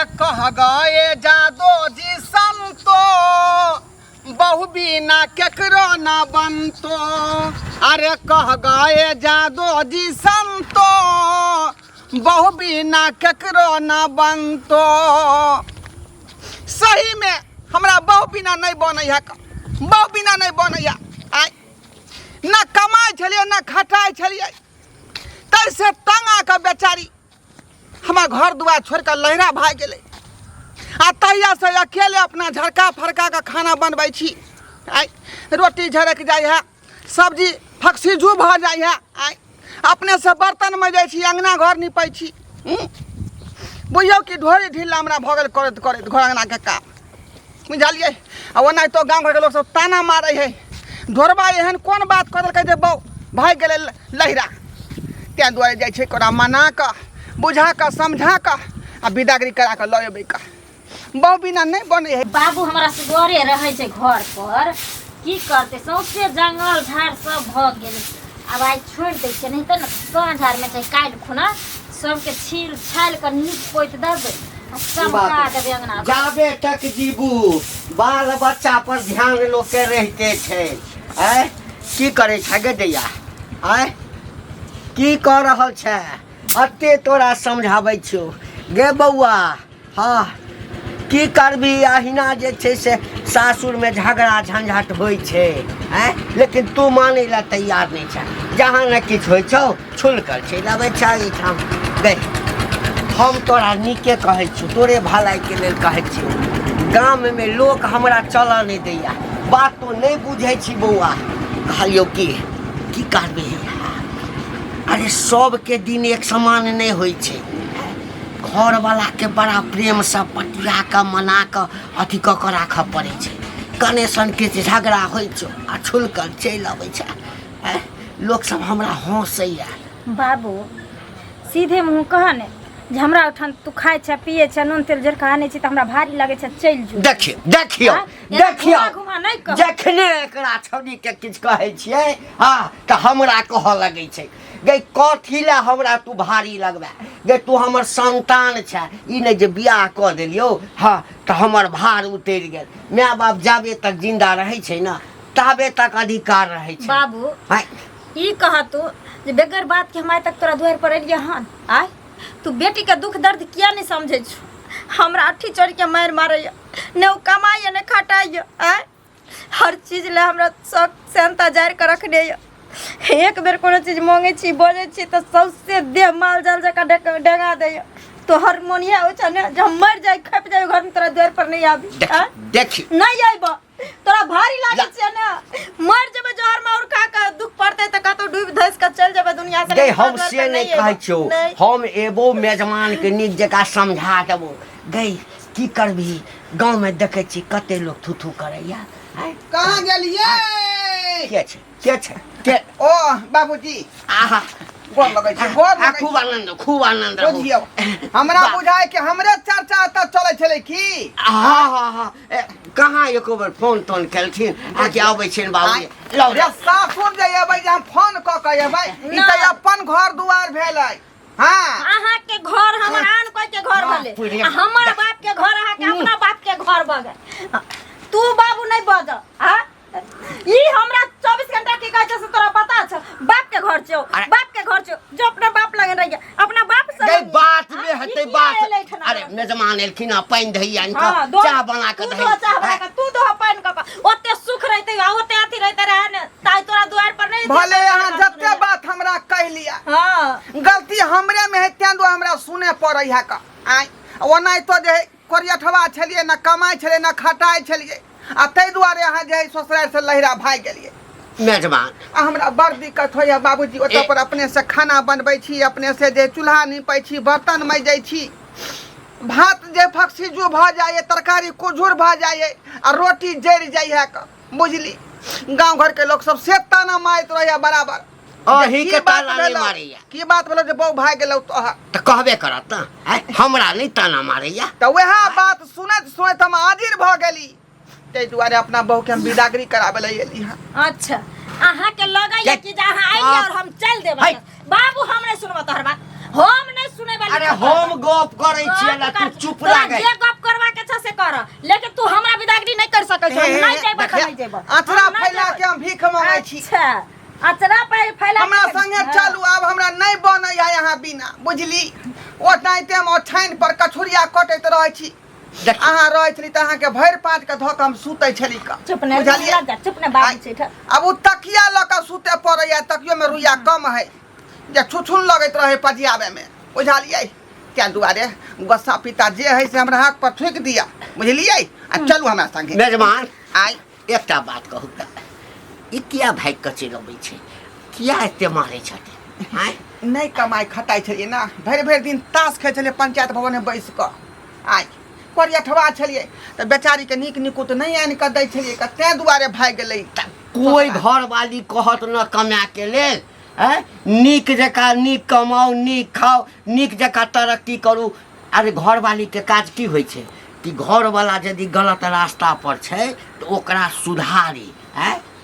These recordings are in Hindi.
अरे कह गए जादो जी संतो बहु बिना केकरो न बनतो। अरे कह गए जादो जी संतो बहु बिना केकरो न बनतो। सही में हमरा बहु बिना नहीं बनैया, बहु बिना नहीं बनैया। आय न कमाई छलिए न खटाई छलिए, तैसे तंगा के बेचारी हमार घर दुआर छोड़ कर लहरा भाग गेलै। आ तहिया से अकेले अपना झड़का फड़का के खाना बनबै छी। आय रोटी झड़क जाइ है, सब्जी फक्सीजू भ जाइ है। आय अपने से बर्तन में जाइ छी, अंगना घर निपै छी। बुझियौ कि ढोरी ढीला हमरा भऽ गेल करैत करैत घर अंगना के काम, बुझलियै। आ ओना तो गाँव घर के लोग सब ताना मारै है, ढोरबा एहन कोन बात कर देलकै जे बहु भाग गेलै लहरा। तैं दुआरे जाइ छै ओकरा मना कऽ बुझा कऽ समझा कऽ आ विदागरी करा कऽ लऽ अयबै कऽ। बहु बिना नहीं बने है। बाबू हमारा सुगरे रहे छै घर पर, की करते सौंसे जंगल झाड़ सब भ गेल। अब आई छोड़ दे छै, नहीं तो न गाँव झाड़ में चाहे काट खुना सबके छील छाल कर नीक पोत देबै आ चमका देबै अंगना। जाबे तक जीबू बाल बच्चा पर ध्यान लोग के रहते छै। आय की करे छै गे दैया, आय की कर रहल छै? अते तोरा समझाबै छियौ गे बौआ। हाँ की करबी, अहिना जे छै से सासुर में झगड़ा झंझट होइ छै। आय लेकिन तू मानै ला तैयार नहीं छै। जहाँ न किछ होइ छौ छुल कर चलि आबै छै एहिठाम। गै हम तोरा नीके कहै छियौ, तोरे भलाई के लेल कहै छियौ। गाम में लोक हमरा चलऽ नहीं दैया, बात तो नहीं बुझै छी बौआ। कहलियौ की करबे, अरे सबके दिन एक समान नहीं होइ छै। घर वाला के बड़ा प्रेम से पटिया के मना के अथी क के राखऽ पड़े छै। कने सन के झगड़ा होइ छै आ छुल कर चलि अबै छै। लोग सब हमरा हंसैया। बाबू सीधे मुँह कह ने जे हमरा उठान तू खाए छै पिए छै नून तेल जरका आनै छै त हमरा भारी लागे छै, चल जो। देखियो घुमा नहीं कह। जखने एकरा छौड़ी के किछ कहै छियै हाँ त हमरा कहऽ लगै छै गे कथी ला हमरा तू भारी लगबे। गे तू हमर संतान छै, ई नहीं जे बियाह क देलियो हाँ त हमर भार उतरि गेल। माय बाप जाबे तक जिंदा रहै छै न ताबे तक अधिकार रहै छै। बाबू ई कह तू जे बेगर बात के हम आइ तक तोरा द्वार पर एलिया हन। आय तू बेटी के दुख दर्द किया नहीं समझे छु? हमरा अठी चढ़ के मार मारैया, ने उ कमाइया ने खटाइया। आय हर चीज ले हमरा शौक सेंता जार के रखने या। एक बेर कोनो चीज मांगे छी बोले छी त सबसे देह माल जाल जका डेगा दैया। तो हारमोनिया हो छ ने जब मर जाए खप जाए घर में तोरा द्वार पर नहीं आबी। देखी नहीं आइब तोरा भारी लागे छै ना, मर जेबे जहर में और का दुख पड़ते त कतो डूब धस के चल जेबे दुनिया से। गे हम से नहीं कहै छियौ, हम एबो मेजबान के नीक जका समझा देबो। गे की करबी, गांव में देखे छी कते लोग थुथु करैया। कहाँ गेलिए? के छै के? ओ बाबूजी आहा गोर लगै छै, गोर लगै छै। खूब आनंद रहू। बुझियौ हमरा बुझाय कि हमरे चर्चा त चलै छलै की। हाँ कहाँ एको बेर फोन तोन केलखिन आ कि आबै छिन बाबूजी लौ रे सासुर जे एबै जे हम फोन क के एबै ई त अपन घर दुआर भेलै। हाँ अहाँ के घर हमर आन कोई के घर भले, हमर बाप के घर अहाँ के अपना बाप के घर भगे। तू बाबू नहीं बज। हां ई हमरा 24 घंटा की कहै छै से तोरा पता छ? बाप के घर छौ, बाप के घर छौ, जो अपना बाप लगे रह गया अपना बाप से। गई बात में हते बात। अरे मेजमान एलखिन आ पानी धइया इनका चाह बना के दही। चाह बना के तू दो पानी क ओते सुख रहते ओते अथी रहते रहे ने ताई तोरा द्वार पर नहीं। भले यहाँ जते बात हमरा कह लिया, हां गलती हमरे में है, तैं दो हमरा सुने पड़ै है का। आय ओना तो जे कोरियठवा छलिए न कमाई छलिए न खटाई छलिए आ तै दुआरे अहाँ जे ससुराल से लहरा भाग गेलिए। मेजबान हमरा बड़ दिक्कत होइया बाबूजी, ओतऽ पर अपने से खाना बनबै छी, अपने से जे चूल्हा नीपै छी, बर्तन मजै छी, भात जे फक्सीजू भ जाइए, तरकारी कुझुर भ जाइए आ रोटी जरि जाइए क बुझली। गांव घर के लोग सब से ताना मारैत रहैया बराबर। अही के ताना नहीं मारैया। की बात भेलो जे बहु भाग गेलौ त कहबे करत न, हमरा नहीं ताना मारैया। त वह बात सुनैत सुनैत हम हाजिर भ गेली, तै दुआरे अपना बहू के हम विदागरी कराबे ले एली हां। अच्छा अहाँ के लगैया कि जहां आइए और हम चल देब। बाबू हमरे सुनबो तोहर बात, हम नहीं सुने वाली अरे हम गप करै छियै ना तू चुप लागे जे गप करवा के छ से कर लेकिन तू हमरा बिदागरी नहीं कर सकै छ नहीं जेबो त नहीं जेबो अथरा फैला के हम भीख मांगै छी अच्छा अचरा फैला हमरा संगे चलू अब हमरा नहीं बनैया यहाँ बिना बुझली ओ टाइम ओछाइन पर कछुरिया कटैत रहै छी अहाँ रहै छली त अहाँ के भरि पाँच के धक हम सुतै छली का चुप नहीं बुझलिए चुप नहीं बात छै अब उ तकिया ल के सुते पड़ैया तकियो में रुइया कम है जे छुछुन लगैत रहे पजियाबे में बुझलिए क्या दुआरे गोसा पिता जे है से हमरा हाथ पर ठोक दिया बुझलिए आ चलू हमरा संगे मेजबान आई एकटा बात कहू त ई किया भाग के चलि अबै छै किया एते मारै छथिन आय नहीं कमाई खटाई छलिए ना भरि भरि दिन ताश खेल छलिए पंचायत भवन में बैस क आई परियठवा छलिए त बेचारी के नीक निकुत नहीं आनि के दै छलिए क तै दुआरे भाग गेलै कोई घर वाली कहत न कमा के लेल नीक जका नीक कमाओ नीक खाओ नीक जका तरक्की करू अरे घर वाली के काज की होइ छै कि घर वाला यदि गलत रास्ता पर छै तो ओकरा सुधारी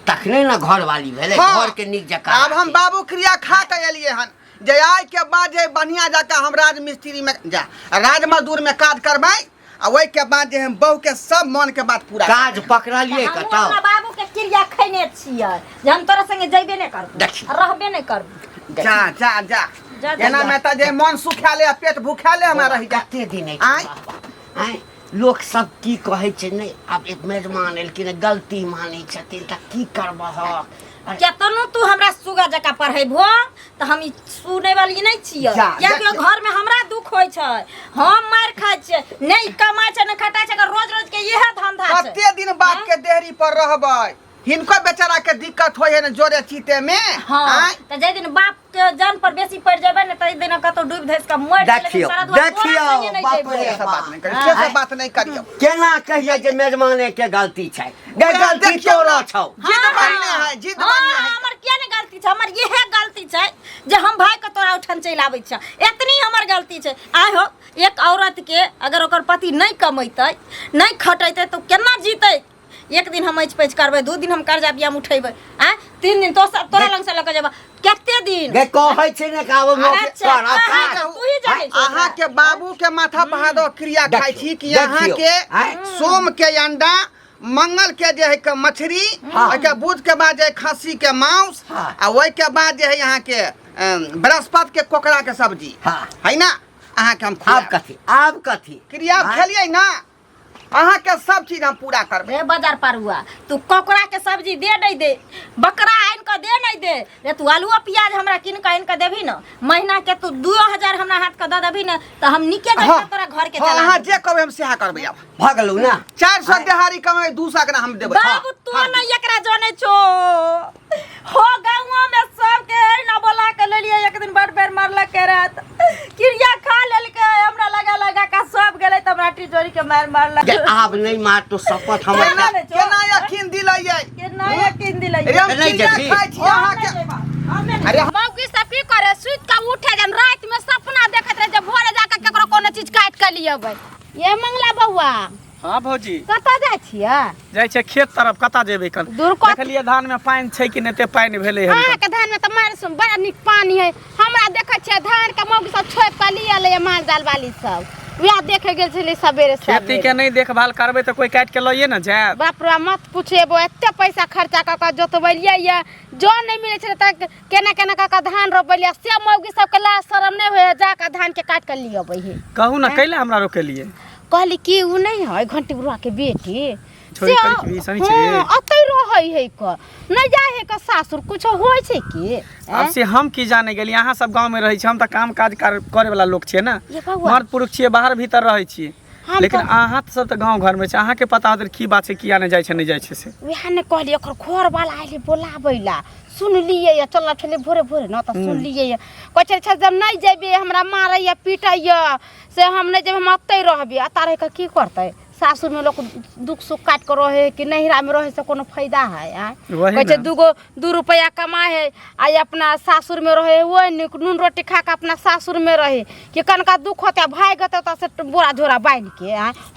तखने न घर वाली भेले घर के नीक जका अब हम बाबू क्रिया खा के एलिए हन जे आय के बाद जे बढ़िया जका हम राज मिस्त्री में जा राज मजदूर में काज करबै आ ओइ के बाद जे हम बहू के सब मन के बात पूरा काज पकड़लिए कतौ हम बाबू के क्रिया खैने छियै जे हम तोरा संगे जइबे नहीं करब रहबे नहीं करब जा जा जा एना में त जे मन सुखाले पेट भूखाले हमरा रहि कते दिन आय लोग सब की कहे छै नहीं अब एक मेजमान एलखिन गलती मानै छथिन त की करबह केतनो तू हमरा सुगा जका पढ़ेबो त हम सुने वाली नहीं छियै कियाकि घर में हमरा दुख होय छै हम मार खाय छै नहीं कमाय छै नहीं खटाय छै रोज रोज के इहे धंधा छै कते दिन बाप के देहरी पर रहबै हिनको बेचारा के दिक्कत होय है न जोरे चीते में हां त जे दिन बाप के जान पर बेसी पड़ जेबे न त दिन कतो डूब धस के मर देखियो बाप रे बात नहीं करियो से बात नहीं करियो केना कहिए जे मेजमाने के गलती छै गलती तोरा छौ जिद बनने है जिद बनने है हमर के ने गलती छै हमर इहे गलती छै जे हम भाई के तोरा उठन चल आबै छ एतनी हमर गलती छै आइ हो एक औरत के अगर ओकर पति नहीं कमैतै नहीं खटैतै तो केना जीतै एक दिन हम पैच करबै 2 दिन हम कर्जा बियाम उठेबै 3 दिन तोरा लंग से लक जेबा केते दिन गे कहै छै ने काबो तू ही जानै छै अहाँ के बाबू के माथा पहाड़ो क्रिया खाइ छी कि अहाँ के सोम के अंडा मंगल के जे है मछली ओइ के बुध के बाद जे खस्सी के मांस आ ओइ के बाद जे है यहाँ के बृहस्पति के कोकड़ा के सब्जी है ना अहाँ के हम आब कथी क्रिया खेलिए ना अहाँ के सब चीज हम पूरा करबे बाजार पर हुआ तू कोकड़ा के सब्जी दे नहीं दे बकरा आइन के दे नहीं दे रे तू आलू प्याज हमरा किन के आइन के देबी न महीना के तू 2000 हमरा हाथ के द देबी न त हम निके जइते तोरा घर के चला हां जे कहबे हम सेहा करबे अब भगलू ना 400 दिहाड़ी कमाई 200 के हम देबे बाबू तू न एकरा जाने छो हो गांव में सब के न बोला के लेलिए एक दिन बड़ बेर मारला के रात क्रिया खा लेल के हमरा लगा का सब गेले त हमरा टिटोरी के मारला आब नहीं मार तो शपथ हम केना यकीन दिलाइए केना यकीन दिलाइए नहीं जबी अहाँ के अरे मौकी सब की करे सुत के उठे जन रात में सपना देखत रहे जब भोरे जाके केकरो कोनो चीज काट के लियबै ये मंगला बउआ हां भौजी कता जाय छियै जाय छै खेत तरफ कता जेबै कन देखलिए धान में पानी छै कि नते पानी भेलै है अहाँ के धान में त मार सुन बड़ा निक पानी है हमरा देखै छियै धान के मौगी सब छोप के लिया ले माल जाल वाली सब वहाँ देखे गेल छली सवेरे खेती के नहीं देखभाल करबे तो कोई काट के लइए न जाय बाप रे मत पूछेबो एते पैसा खर्चा क के जोतबलिए या जो नहीं मिले छले त केना केना क के धान रोपलिए से मौगी सब के लाज शरम नहीं होय जा के धान के काट के लियबै है कहू ना कैले हमरा रोकेलिए कहली कि उ नहीं है घंटी बुढ़वा के बेटी छोरी करी की सनी छै अतै रहै है क नहीं जाय है क सासुर कुछ होय छै की अब से हम की जाने गेली अहाँ सब गांव में रही छी हम त काम काज करे वाला लोग छिए ना मर्द पुरुष छिए बाहर भीतर रहै छी लेकिन अहाँ सब त गांव घर में छै अहाँ के पता होत की बात छै किया नहीं जाय छै नहीं जाय छै से वहाँ ने कहली ओकर घर वाला आइले बोलाबैला सुन लिए चल छले भोरे भोरे न त सुन लिए कहै छै जब नहीं जेबे हमरा मारैया पीटैया से हम नहीं जेबे हम अतै रहबे आ तारे का की करतै सासुर में लोग दुख सुख काट कर रहे कि नहिरा में रहे से कोनो फायदा है वही कहै ना। 2 रुपया कमाए है आ अपना सासुर में रहे वो नून रोटी खा के अपना सासुर में रहे कि कनका दुख होता भाई गते से बोरा झोरा बांध के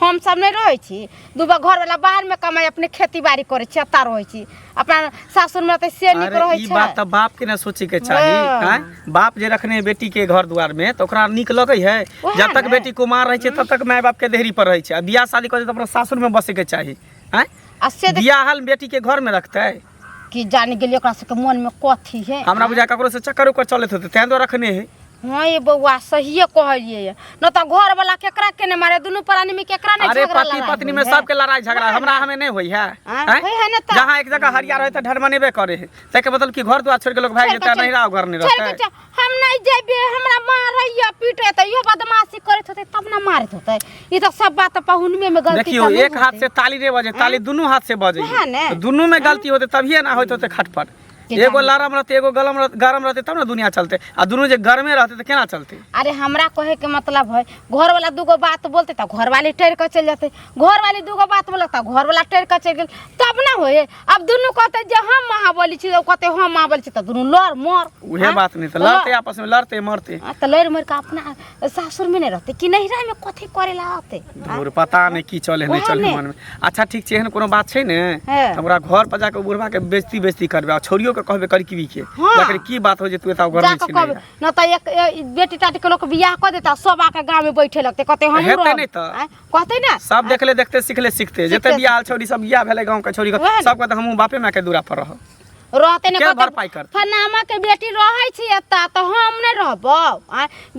हम सब नहीं रहे छी 2 घर वाला बाहर में कमाए अपने खेती बाड़ी करे छी एता रहे छी अपना सासुर में तो से निक अरे रहे ई छै बात तो बाप के ना सोचे के चाहिए हाँ। हैं? बाप जे रखने बेटी के घर द्वार में तो ओकरा नीक लगे है। ओहे जब तक ने। बेटी कुमार रहे छै तब तक माय बाप के देहरी पर रहे छै। बियाह शादी करे तो अपना सासुर में बसे के चाहिए हैं? आ से देख बियाह हाल बेटी के घर में रखते कि जाने गेलिए ओकरा सबके मन में कथी है हमरा बुझा ककरो से चक्कर उकर चलत होते तें तो रखने है। हाँ ये बउआ सहिए कहलिए न तो घर वाला केकरा के ने मारे दुनू प्राणी में केकरा ने अरे झगड़ा पति लड़ाई पत्नी होई में है? सबके लड़ाई झगड़ा हमरा हमें नहीं हुई है हाँ, हैं? होई है ना तो। जहाँ एक जगह हरिया रहे तो ढरमनेबे करे है ताकि मतलब कि घर द्वार छोड़ के लोग भाग चल जाता के नहीं रहा घर नहीं चल के रहता चल, हम नहीं जेबे हमरा मारैया पीटे त इहो बदमाशी करत होते तब ना मारत होते ई तो सब बात पहुनमे में गलती देखियो एक हाथ से ताली रे बजे ताली दोनों हाथ से बजे वहाँ ने। तो दोनों में गलती होते तभिए ना होते खटपट एगो लरम रहते एगो गरम रहते तब ना दुनिया चलते आ दोनों जे घर में रहते तो केना चलते। अरे हमरा कहे के मतलब है घर वाला 2 बात बोलते त घर वाली टेर के चल जाते घर वाली 2 बात बोलत त घर वाला टेर के चल गेल तब ना होए। अब दोनों कहते जे हम महाबली छी कहते हम महाबली छी त दोनों लड़ मर उहे बात नहीं तो लड़ते आपस में लड़ते मरते त लड़ मर के अपना सासुर में नहीं रहते कि नहिरा में कथी करे ला होते और पता नहीं की चले नहीं वहाँ चले ने। मन में। अच्छा ठीक छै एहन कोनो बात छै ने हाँ। हमरा घर पर जाके बुढ़वा के बेइज्जती करबे आ छोरियो के कहबे करकी के हाँ। जाकर की बात हो जे तू एता घर में जाके छी कहबे नहीं न त एक बेटी टाटी के लोग बियाह कर देता सब आके गांव में बैठे लगते कहते हम हेतै नहीं तो। कहते ना सब देखले देखते सिखले सीखते जते बियाह छोरी सब बियाह भेले गांव के छोरी वहाँ ने। सब कहते हमहू बापे माँ के दूरा पर रह रहते ने क्या कहते भरपाई करते? फनामा के बेटी रहे छी एता तो हम नहीं रहबो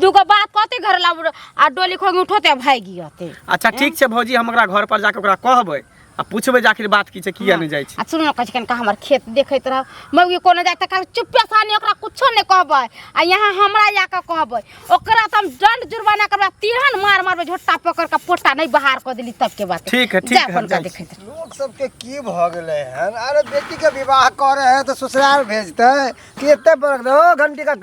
2 बात कहते घर ला आ डोली खोगे उठोते भागी जाते। अच्छा ठीक छै भौजी हम ओकरा घर पर जाके ओकरा कहबै आ पूछबै जाके बात की छै किया नहीं जाइ छै। आ सुन न कछ कनका हमर खेत देखैत रह मौगी कोनो जाय त कल चुप्पे सानी ओकरा कुछो नहीं कहबै आ यहाँ हमरा जाके कहबै ओकरा त हम दंड जुर्माना करबा तिरहन मार मारबे झोटा पकड़ के पोटा नहीं बाहर कर देली तब के बात ठीक है, ठीक जा है, अपन का जाइ छी। देखैत रह। लोग सबके की भ गेले हैं? अरे बेटी के विवाह करे है तो ससुराल भेजते कि एते पर ओ घंटी का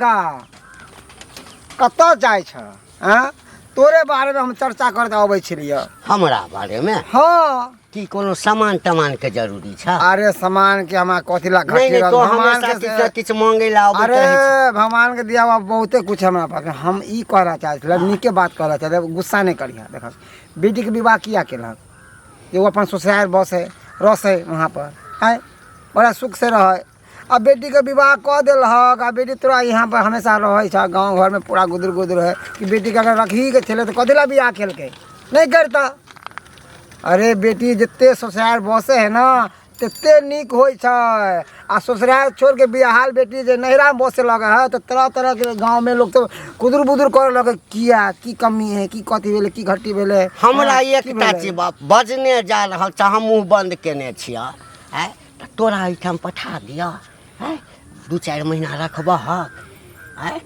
कत जाय छ हां तोरे बारे में हम चर्चा करते आबै छलिए। हमरा बारे में हां की कोनो सामान तमान के जरूरी छ? अरे सामान के हमरा कथी ला नहीं घटी नहीं तो भगवान हमेशा के किछु किछु मांगे ला आबैत अरे रहै छै। भगवान के दिया हुआ बहुते कुछ हमरा पास है। हम ई कहना चाहते थे नीके बात कहना चाहते गुस्सा नहीं करिए। देख बेटी के विवाह किया केलक एगो अपन ससुराल बस है रस है वहाँ पर है बड़ा सुख से रहे। अब बेटी के विवाह कह दिलक आ बेटी तोरा यहाँ पर हमेशा रहे छ गाँव घर में पूरा गुदर गुदर है कि बेटी के अगर रखी के छे तो कथी ला बियाह खेलके नहीं करता। अरे बेटी जिते ससुराल बसे है ना तते नीक होइ छै आ ससुराल छोड़ के बियाहाल बेटी जे नहिरा में बसे लगे है तो तरह तरह के गांव में लोग तो कुदुर बुदुर करे लगे किया की कमी है की कथी भेले की घटी भेले। हमरा हाँ, की एकटा भेलै? चीज बजने जा रहल छ हम मुंह बंद केने छियै है तोरा एहिठाम पठा दिया है 2-4 महीना रखबह है।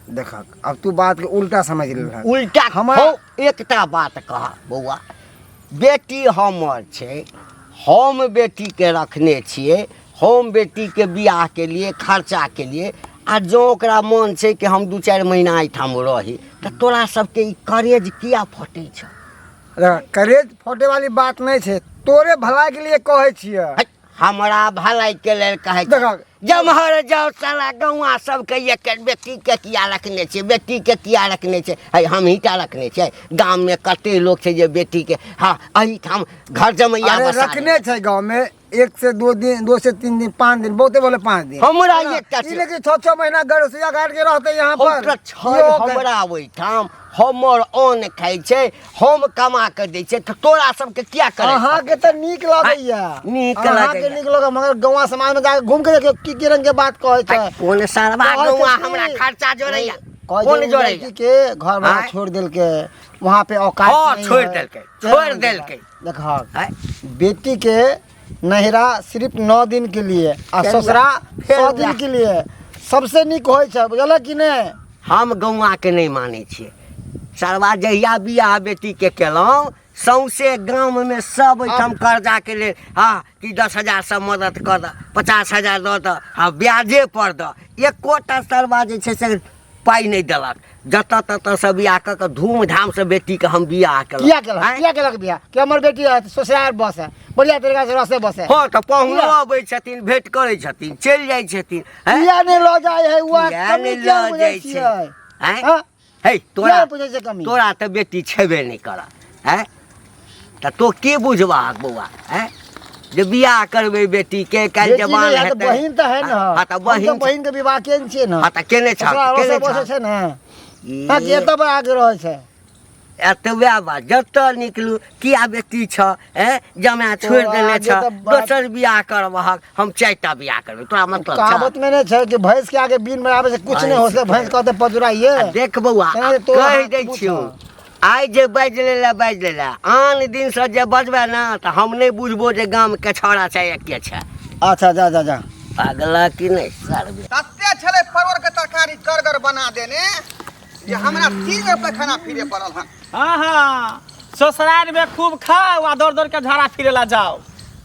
देख अब तू बात के उल्टा समझ ले। उल्टा हमर- हौ एकटा बात कह बौआ बेटी हमर छै हम बेटी के रखने छियै हम बेटी के बियाह के लिए खर्चा के लिए आ जो ओकरा मन छै कि हम 2-4 महीना एहिठाम रही तऽ तोरा सबके ई करेज किया फटै छ? करेज फोटे वाली बात नहीं है तोरे भलाई के लिए कहे छिए। है, हमरा भलाई के लेल कहै छै देखक, जमहर जाओ साला गौआ सबके एक बेटी के किया रखने छियै बेटी के किया रखने छै है हम ही टा रखने छियै गाम में कते लोग छै जे बेटी के हाँ एहिठाम घर जमैया अरे बसा रखने छे गांव में 1 से 2 दिन 2 से 3 दिन 5 दिन बहुते बोले 5 दिन हमरा एकटा ई लेकिन 6 महीना गरसिया काट के रहते यहाँ पर हमरा ओहिठाम हमर अन्न खाइ छै हम कमा के दै छै तऽ तोरा सबके किया करे अहाँ के तो नीक लगैया नीक अहाँ लगैया। के नीक लगे मगर गौवा समाज में जाके घूम के देखियो की रंग के बात कहे छै। कोन सालवा कहै गौआ छै हमरा कि- खर्चा जोड़ैया कहे कोन छै जोड़ैया लड़की के घर में आँय? छोड़ देल के वहाँ पे औकात हाँ, नहीं छोड़ है। देलकै, चल छोड़ देलकै। देलकै। देखा है बेटी के नहिरा सिर्फ 9 दिन के लिए आ फेर ससुरा फेर 100 दिन के लिए सबसे नीक होइ छै बुझल कि नहीं। हम गौआ के नहीं मानै छियै सरवा जहिया बियाह बेटी के केलहुँ सौंसे गाम में सब एहिठाम कर्जा के लेल हाँ कि 10,000 से मदद कर द 50,000 दऽ द हाँ ब्याजे पर द एकोटा सरवा जे छै से पाई नहीं देलक जतऽ ततऽ से बियाह कऽ के धूमधाम से बेटी के हम बियाह किया केलक केलक बियाह कि हमर बेटी ससुराल बस है बढ़िया तरीका से रसे बस है हाँ तो पहुँचो अबै छथिन भेंट करै छथिन चलि जाइ छथिन हैं? किया नहीं लो जाए है हुआ किया कमी नहीं क्या लऽ बुझै जाइ छियै? छै? हैं? हाँ? हे तोरा किया बुझै छै कमी? तोरा तऽ बेटी छेबे नहीं कर हैं तऽ तो के बुझबाक बौआ हैं जे बियाह करबै बेटी के काल्हि बेटी जवान नहीं है तो हेतै बहिन तो है ना हाँ तऽ हम तो बहिन बहिन के विवाह केने छियै ना हाँ तऽ केने छ ससुराल केने रसे बसे छ छै ना हाँ कि एतऽ आगे रहै छै एतबे बात जतऽ निकलू किया बेटी छ हैं जमाए छोड़ि देने आगे छ तऽ बात- दोसर बियाह करबहक हम 4टा बियाह करबै तोरा मतलब छ? कहावत में नहीं छै कि भैंस के आगे बीन बनावे से कुछ नहीं हो सकता भैंस कहते पजुराइए आ देख बौआ तेना तो कहि हाथ दै पूछऽ। छियौ आइ जे बाजि लेला आन दिन से जे बजबे ना तऽ हम नहि बुझबो जे गाम के छौड़ा छै या के छै अच्छा जा जा जा पागला कि नहीं सरबे तते छले परवर के तरकारी करगर बना देने जे हमरा 3 रुपए खाना फिरे पड़ल हन। हाँ हाँ ससुराल में खूब खाओ आ दौड़ दौड़ के झाड़ा फिरे ला जाओ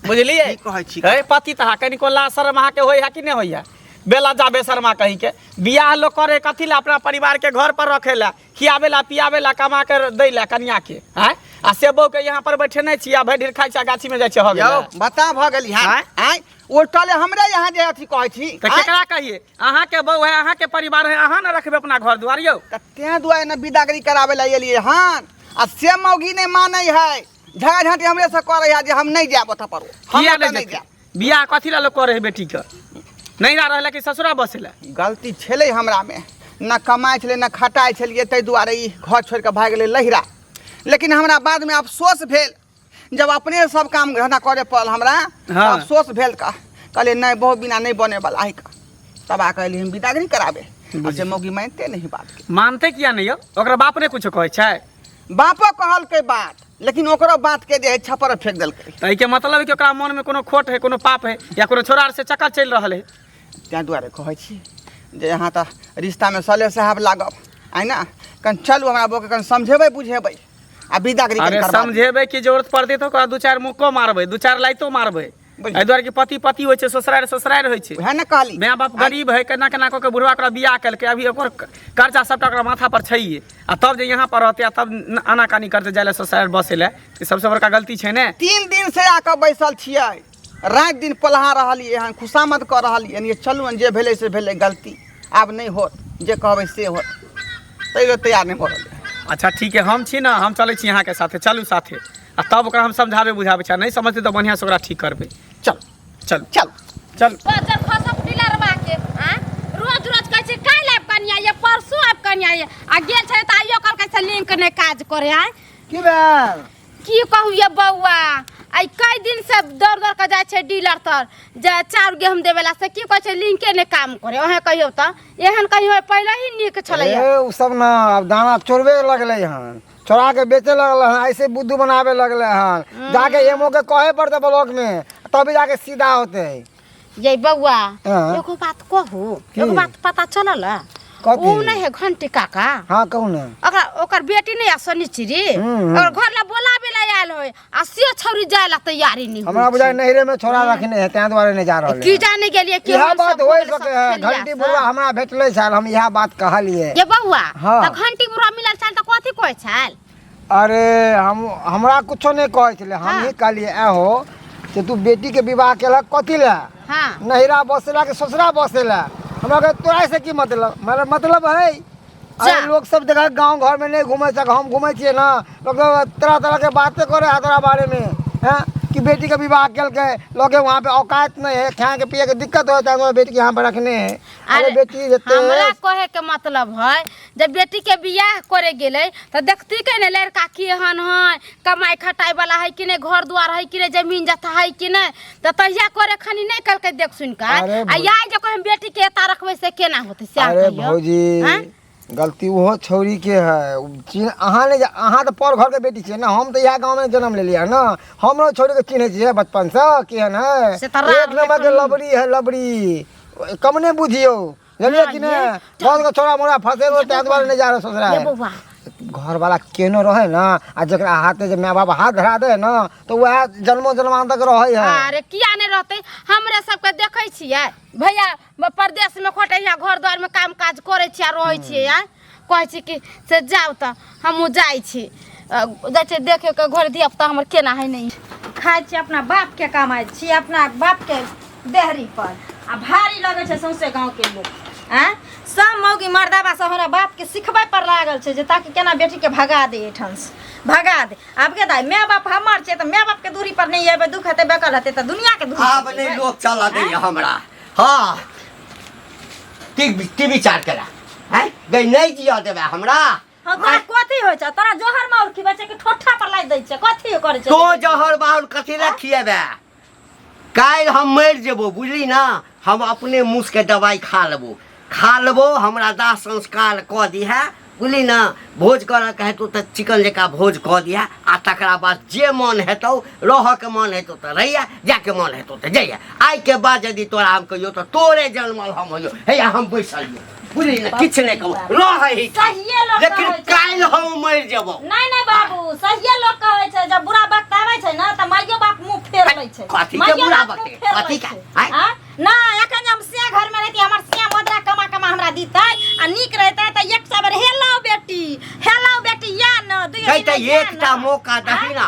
बुझलिए की कहै छी? हे पति तहा कनिको ला शर्म अहाँ के होई है कि नहीं होई है बेला जा बेशर्मा कही के बियाह लोग करे कथी ला अपना परिवार के घर पर रखे ला खियावे ला पियावे ला कमा के दै ला कन्या के हैं आ सेबो के यहाँ पर बैठे नहीं छिया भरि ढेर खाइ छिया गाछी में जाइ छै हो यौ गेल बता भ गेली हां आँय? आय ओ टले हमरे यहाँ जे अथी कहै छी तो केकरा कहिए अहाँ के बहू है अहाँ के परिवार है अहाँ न रखबे अपना घर दुआर यौ त तें दुआरे न विदागरी करावे ला एलिए हन आ से मौगी नहीं मानै है झगड़ा झांटी हमरे से करे है जे हम नहीं जाब ओतऽ पर हम किया ओतऽ नहीं नहीं जेतै? जाब। बियाह कथी ला लोग करे है बेटी के नहीं रह रहले कि ससुरा बसेला गलती छलै हमरा में न कमाइ छलै न खटाइ छलिए ताहि दुआरे ई घर छोड़ के भाग गेलै लहिरा लेकिन हमरा बाद में अफसोस भेल जब अपने सब काम धंधा करे पड़ल हमरा तऽ हाँ। अफसोस भेल का कहलिए नहीं बहु बिना नहीं बने वाला है का तब आ कहली हम विदागरी कराबे और से मौगी मानते नहीं बात के मानते किया नहीं यौ ओकरा बाप ने कुछ कहै छै बापो कहलकै बात लेकिन ओकरो बात के जे है छपर फेंक देलकै तै के मतलब है कि ओकरा मन में कोनो खोट है कोनो पाप है या कोनो छोरा से चक्कर चल रहल है तें दुआरे कहै छी जे यहाँ तऽ रिश्ता में सले साहब लागब आइ ना कन चलू हमरा बो के कन समझेबै बुझेबै आ विदागरी अरे करबा देबै। समझेबे की जरूरत पड़ते तो ओकरा 2-4 मुक्को मारबै 2-4 लाइतो मारबै बुझलियै। एहि दुआरे कि पति पति होइ छै ससुराल ससुराल होइ छै वएह ने कहली माय बाप गरीब है केना केना कऽ के बुढ़वा ओकरा बियाह केलकै अभी ओकर कर्जा सबटा ओकरा माथा पर छैहे आ तब जे यहाँ पर रहतै आ तब आनाकानी करते जाय ले ससुराल बसे ले ई सबसे बड़का गलती छै ने 3 दिन से आके बैसल छियै रात दिन पलहा रहलियै हन खुशामद कऽ रहलियै हन, ये चलू हन जे भेलै से भेलै गलती आब नहीं होत जे कहबै से होत तैयो तैयार नहीं भऽ रहलै। अच्छा ठीक है हम छी ना हम चलै छी यहाँ के साथे चलू साथे आ तब ओकरा हम समझाबे बुझाबे छै नहीं समझते तो बढ़िया से ओकरा ठीक करबै चल चल चल चल बजर फसप डीलरवा के हां रोज रोज कहै छै काल आब कन्या ये परसू आब कन्या ये आ गेल छै त आइयो कल कैसे लिंक ने काज करे है की भेल की कहू ये बौआ आई कई दिन से दर दर के जाय छै डीलर तर जे चाउर गेहूं देवेला से की कहै छै लिंके ने काम करे ओहे कहियो त एहन कहियो पहले ही नीक छलै ए उ सब ना अब दाना चोरबे लगले हन चोरा के बेचे लगल हन ऐसे बुद्धू बनावे लगले हन जाके एमओ के कहे पड़ते ब्लॉक में तभी जाके सीधा होते ये बौआ हाँ। एगो बात कहू की? एगो बात पता चलल कथी? ऊ नहीं है घंटी काका हाँ कहू ना ओकर ओकर बेटी नहीं सनिचरी हम्म। और घर ला बोलावे ला आयल होय आ से छौरी जाय ला तैयारी नहीं हमरा बुझाय नहरे में छोड़ा रखने है तें दुआरे नहीं जा रहल की जाने गेलिए कि यह हम बात सब होई बोले सके सब है खेलिया घंटी सा। बुढ़वा हमरा भेटले छल हम यह बात कहलिए ये बौआ हाँ। त घंटी बुढ़वा मिलल छल त कथी कहै छल अरे हमरा कुछो नहीं कहै छले हम हाँ। ही कहलिए एहो कि तू बेटी के विवाह केलक कथी ला हां नहिरा बसेला के ससुरा बसेला हमरा के तोरा से की मतलब मेरा मतलब है जा। अरे लोग सब जगह गांव घर में नहीं घूमे सक हम घूमे छिए ना लोग तरह तरह के बातें करे है तोरा बारे में हैं कि बेटी के विवाह केल के लोग वहाँ पे औकात नहीं है खाए के पिए के दिक्कत होता है बेटी के यहाँ पे रखने हैं अरे बेटी जते हमरा कहे के मतलब है जब बेटी के बियाह करे गेले त देखती के ने लड़का केहन है कमाई खटाई वाला है कि नहीं घर द्वार है कि नहीं जमीन जथा है कि नहीं त तहिया करे खनी नहीं कल के देख सुन का अरे आ याई जो हम बेटी के एता रखबे से केना होते से अरे भौजी गलती वो छौरी के है अहाँ तो पर घर के बेटी छे ना हम तो यहाँ गांव में जन्म ले लिया ना हम छौरी के चिन्हे छिए बचपन से केहन है से तो राम एक नंबर के लबड़ी है लबड़ी कम ने बुझियो जानलिए कि ने बहुत का छोरा मोरा फंसे रो ते द्वारा नहीं जा रहा ये ससुराल बौआ घर वाला केनो रहे ना आ जरा हाथ में जब माँ बाप हाथ धरा दे ना तो वह जन्मों जन्मांत तक रहे है। अरे किया नहीं रहते हमरे सबके देखे छियै भैया परदेश में खोटे घर द्वार में काम काज करे छियै रहे छियै यार कहे छी कि से जाओ तो हमहूँ जाइ छी जाए देखे के घर धिया पुता हमर केना है नहीं खाइ छी अपना बाप के कमाइ छी अपना बाप के देहरी पर आ भारी लगे छै सौंसे गाँव के लोग आँ सब मौगी मर्दाबा सब हमरा बाप के सिखबै पर लागल छै जे ताकि केना बेटी के भगा दे एठन से भगा दे। आब के दाई माय बाप हमर छै त माय बाप के दूरी पर नहीं एबे दुख हेतै बेकल हेतै त दुनिया के दूरी आब नहीं लोग चला दे हमरा। हाँ की विचार करा है गई नहीं जिया देबे हमरा। हां तोरा कथी होय छै तोरा जोहर माउर खिबै छै कि ठोठा पर लाइ दै छै कथी करे छै तो जहर बाहुर कथी रखिएबे काल हम मर जेबो बुझली ना हम अपने मुँह के दवाई खा लेबो हमरा दाह संस्कार क दिहा बुझली ना भोज कर हेतौ तो चिकन जका भोज क दिहा आ तकरा बाद जे मन हेतौ रह के मन हेतौ तो रहिया जाके मन हेतौ तो जइया। आई के बाद यदि तोरा हम कहियो तो तोरे जन्मल हम होइयो हैया हम बैसल बुझली ना किछ नहीं कहू रही लेकिन काल हम मर जेबो। नहीं बाबू सहिए लोग कहै छै जब बुरा वक्त आबै छै ना त माइयो बाप मुंह फेर लै छै कथी के बुरा वक्त कथी का हां ना एखन हम सिया घर में रहती हमर सिया मदरा कमा कमा हमरा दीतै आ नीक रहतै त एक सबर हेलो बेटी या न दुई कहते एकटा मौका दही ना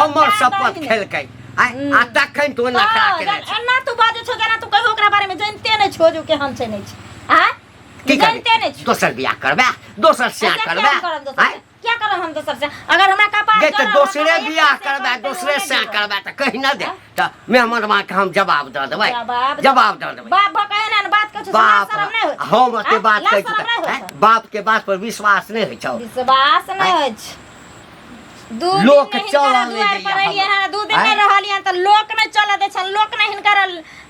हमर शपथ खेलकै आ तखन तो नखरा केने छै एना तू बाजे छो केना तू कहियो ओकरा बारे में जानते नै छो जो केहन छै नै छै हां की जानते नै छो दोसर बियाह करबे दोसर से करबे क्या करब हम दोसर से अगर हमरा कपाल जे त दोसरे बियाह करबे दोसरे से करबे त कहि न दे त मेहमान मां के हम जवाब द देबै जवाब द देबै। बाप कहै ना बात कहै छ शरम नै होय हम के बात कहै छी बाप के बात पर विश्वास नै होय छौ विश्वास नै होय छ दू लोक दिन चल नहीं दुआर पर रहिए ना दू दिन नहीं रहलिए त लोक नै चल दे छ लोक नै हिनकर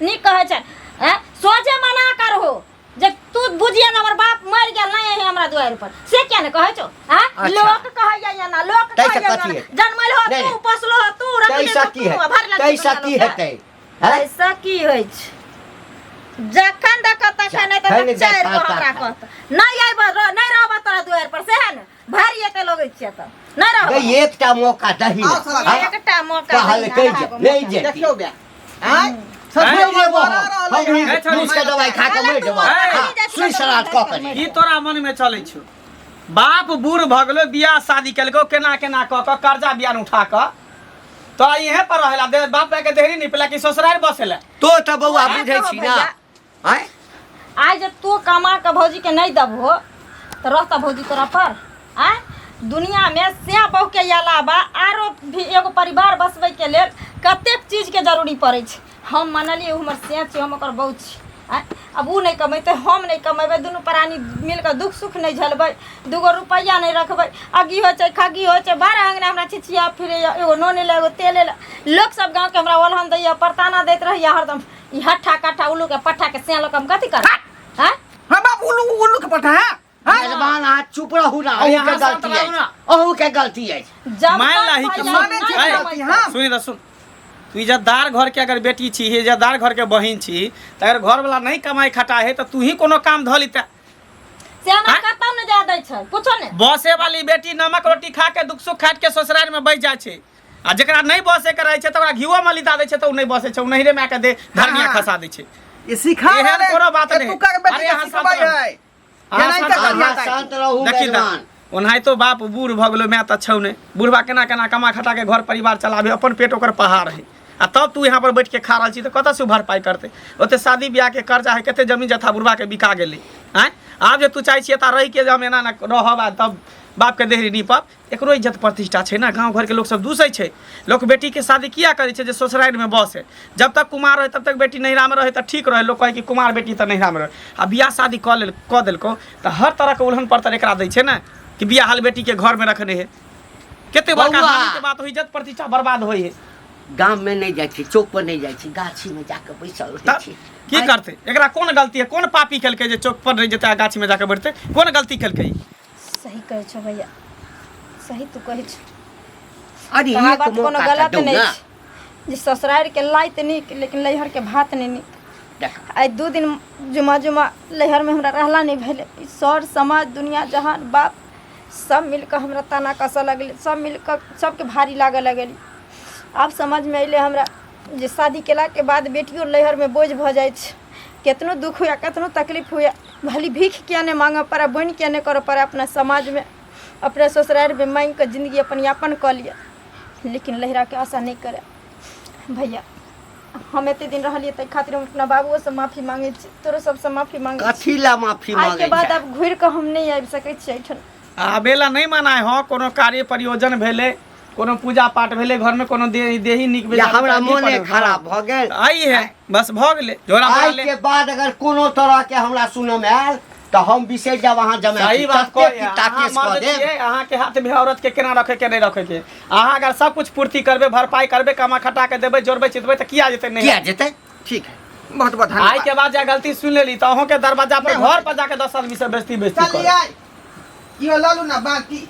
नी कहै छ हैं सोचे मना करहो जे तू बुझिए ना हमर बाप मर गेल नहीं है हमरा दुआर पर से क्या न कहै छो हां लोक कहै या ना लोक कहै या जन्मल हो तू पसलो हो तू रखले तू भर लग कैसा की हेतै ऐसा की होय छ जखन देख तखन त चार को हमरा कहत नहीं आइब नहीं रहब तोरा दुआर पर से है न भारी एते लगै छै त नहीं रहब गई एकटा मौका दही एकटा मौका कहल कहि जे नहीं जे देखियो बे आय दवाई खा के मर जेबो सुई सलाद क के ई तोरा मन में चलै छौ बाप बूढ़ भ गेलो बियाह शादी केलको केना केना क के कर्जा बियान उठा के तो यहीं पर रहला दे बाप के देहरी नहीं पेला कि ससुराल बसेला तो त बौआ बुझै छी ना हैं आज जब तू कमा के भौजी के नहीं दबो तो रहता भौजी तोरा पर आय दुनिया में से बहु के अलावा आरो भी एगो परिवार बसबै के लेल कतेक चीज के जरूरी पड़ै छै। हम मानलिए हमर से छी हम ओकर बहु छी अब उ नहीं कमेते हम नहीं कमेबे दुनू प्राणी मिलकर दुख सुख नहीं झलबै दूगो रुपया नहीं रखबै अगी हो छै खगी हो छै बारह अंगना हमरा छिछिया फिरे एगो नोने ले एगो तेल ले लोग सब गांव के हमरा ओलहन दैया परताना दैत रहिया हरदम ई हट्ठा कट्ठा उल्लू के पट्ठा के से लोग हम कथि कर हैं हां बाप उल्लू के पठा है मेहरबान हाथ चुप रहू ना अहू के गलती है मान लाही के सुनी त सुन तू इज्जतदार घर के अगर बेटी छी इज्जतदार घर के बहिन छी त अगर घर वाला नहीं कमाई खटा है तो तू ही कोनो काम ध लीता से हमरा कतौ न जा दै छै पूछो ने बसे वाली बेटी नमक रोटी खा के दुख सुख खाट के ससुराल में बैठ जाय छै आ जेकरा नहीं बसे के रहे छै त ओकरा घीओ में लिदा दै छै त उ नहीं बसे छै उ नहिरे में के दे धरनिया खसा दै छै ये सिखा एहन कोनो बात नहीं तू का बेटी के सिखबै है ये नहीं त करिया शांत रहू मेहरबान ओनाहि तो बाप बूढ़ भ गेलो मैं त छौ नहीं बूढ़बा केना केना कमा खटा के घर परिवार चलाबे अपन पेट ओकर पहाड़ है आ तब तू यहाँ पर बैठ के खा रहा छी तो कत से भरपाई करते ओते शादी ब्याह के कर्जा है कते जमीन जथा बुढ़वा के बिका गेलै हैं आब जे तू चाहे छियै ता रही के हम एना न रहब आ तब बाप के देहरी नीपब एकरो इज्जत प्रतिष्ठा छै ना गांव घर के लोग सब दूसै छै लोग बेटी के शादी किया करे छै जे ससुराल में बस है जब तक कुमार रहे तब तक बेटी नैहरा में रहे त ठीक रहे लोग कहे कि कुमार बेटी त नैहरा में रहे आ बियाह शादी क देलको त हर तरह के उल्हन पड़तर एकरा दै छै ना कि बियाह हाल बेटी के घर में रखने है केते बड़का हानि के बात हो इज्जत प्रतिष्ठा बर्बाद होई है गांव में नहीं जाय छी चौक पर नहीं जाय छी गाछी में जाके बैसल रहै छी की करते एकरा कोन गलती है कोन पापी केलकै जे चौक पर रह जेते आ गाछी में जाके बैठते कोन गलती केलकै सही कहै छौ भैया सही तू कहै छौ अरे कहाँ एक बात कोनो मौका गलत दो नहीं ना छै जे ससुराल के लाइत नीक लेकिन लैहर के भात नहीं नीक देख आई 2 दिन जुमा लैहर में हमरा रहला नहीं भेले सर समाज दुनिया जहान बाप सब मिलकर हमरा ताना कसऽ लगलै, सब मिलकर सबके भारी लागऽ लगली। आब समझ में अइले हमरा जे शादी केलाके बाद बेटियो नैहर में बोझ भऽ जाइ छै। केतनो दुख हुआ, केतनो तकलीफ हुआ, भली भीख किया नहीं मांगऽ पड़े, बन किया नहीं करऽ पड़े, अपना समाज में अपने ससुराल में मांग कर जिंदगी अपन यापन कर लिया। लेकिन लहरा के आशा नहीं करे भैया। हम एते दिन रहलिए तै खातिर हम अपना बाबुओ से माफी मांगे छी, तोरो सबसे माफी मांगे छी। कथी ला माफी आज मांगे के बाद छै? अब घुर के हम नहीं आबि सकै छी एठन। आबेला नहीं मनाए हो, कोनो कार्य प्रयोजन भेले, कोनो पूजा पाठ भेले, घर में कोनो देही निक भेले, या हमरा मोने खराब भ गेल। आई है बस भ गेले। झोरा भरा आज ले। के बाद अगर कोनो तरह के हमरा सुनऽ में आयल तो हम विशेष जब वहाँ जमा सही बात कोई अहाँ के हाथ में औरत के केना रखे के नहीं रखे के। अहाँ अगर सब कुछ पूर्ति करबे, भरपाई करबे, कमा खटा के देबे, जोड़बे चितबे तो किया जेते नहीं किया जेते? ठीक है, बहुत बहुत आई धन्यवाद। के बाद जा गलती सुन लेली तो अहों के दरवाजा पर घर पर जाके 10 आदमी से बेइज्जती चलिए कर। आई यो लालू ना बाल्टी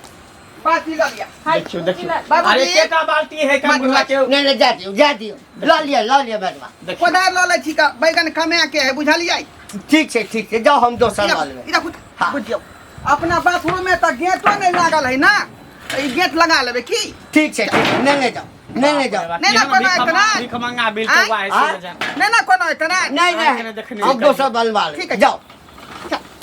बाल्टी ला लिया। देखियो देखियो बाबूजी। अरे केटा बाल्टी है का बुला के नहीं जा दियो ला लिया बेटवा। कोदार ला ले छिका, बैगन कमे के है बुझलियै। ठीक है जाओ हम दोसर ला लेबै। इधर खुद हाँ। बुझियो अपना बाथरूम में तो गेटो नहीं लागल है ना, तो ई गेट लगा लेबे की। ठीक है नहीं जाओ नहीं ना कोनो इतना भिख मंगा बिल तो वाहे से जान। नहीं ना कोनो इतना नहीं हम दोसर बनवा ले। ठीक है जाओ।